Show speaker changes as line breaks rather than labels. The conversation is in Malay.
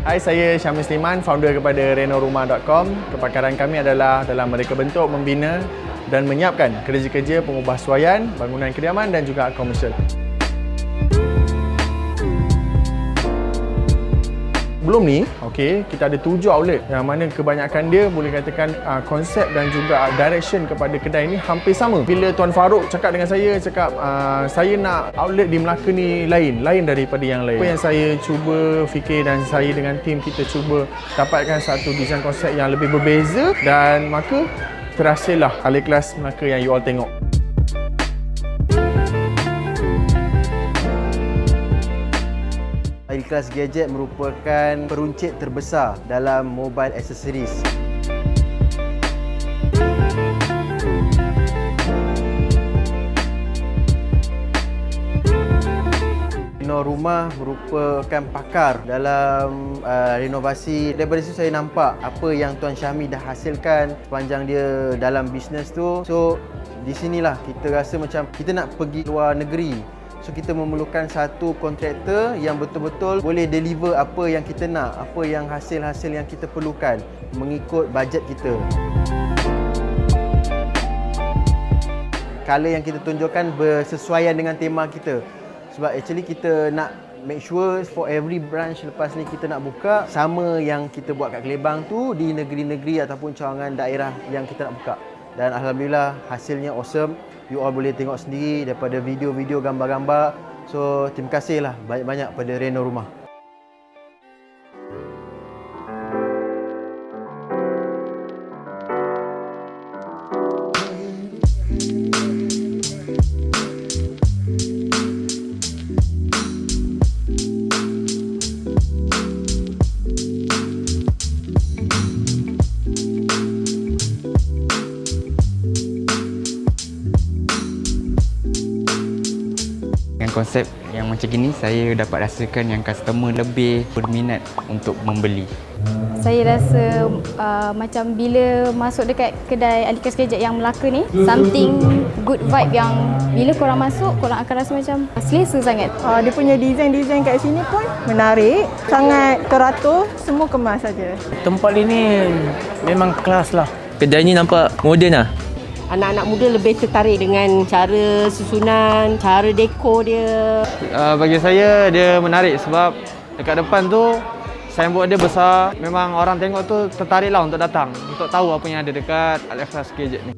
Hai, saya Syamil Sliman, founder kepada Renorumah.com. Kepakaran kami adalah dalam mereka bentuk, membina dan menyiapkan kerja-kerja pengubahsuaian, bangunan kediaman dan juga komersial. Sebelum ni, kita ada 7 outlet yang mana kebanyakan dia boleh katakan konsep dan juga direction kepada kedai ni hampir sama. Bila Tuan Farouk cakap dengan saya, saya nak outlet di Melaka ni lain daripada yang lain. Apa yang saya cuba fikir dan saya dengan tim kita cuba dapatkan satu desain konsep yang lebih berbeza dan maka terhasillah Al-Ikhlas Melaka yang you all tengok.
Al-Ikhlas Gadget merupakan peruncit terbesar dalam mobile accessories. Renorumah merupakan pakar dalam renovasi. Daripada situ saya nampak apa yang Tuan Syami dah hasilkan sepanjang dia dalam bisnes tu. So di sinilah kita rasa macam kita nak pergi luar negeri. So kita memerlukan satu kontraktor yang betul-betul boleh deliver apa yang kita nak, apa yang hasil-hasil yang kita perlukan mengikut bajet kita. Color yang kita tunjukkan bersesuaian dengan tema kita. Sebab actually kita nak make sure for every branch lepas ni kita nak buka sama yang kita buat kat Klebang tu di negeri-negeri ataupun cawangan daerah yang kita nak buka. Dan Alhamdulillah hasilnya awesome. You all boleh tengok sendiri daripada video-video, gambar-gambar. So terima kasihlah banyak-banyak pada Renorumah.
Konsep yang macam gini saya dapat rasakan yang customer lebih berminat untuk membeli.
Saya rasa macam bila masuk dekat kedai Al-Ikhlas Gadget yang Melaka ni, something good vibe yang bila korang masuk, korang akan rasa macam selesa sangat.
Dia punya design kat sini pun menarik, sangat teratur, semua kemas saja.
Tempat ini memang kelas lah. Kedai ni nampak moden lah.
Anak-anak muda lebih tertarik dengan cara susunan, cara dekor dia.
Bagi saya dia menarik sebab dekat depan tu signboard dia besar. Memang orang tengok tu tertariklah untuk datang, untuk tahu apa yang ada dekat Al-Ikhlas Gadget ni.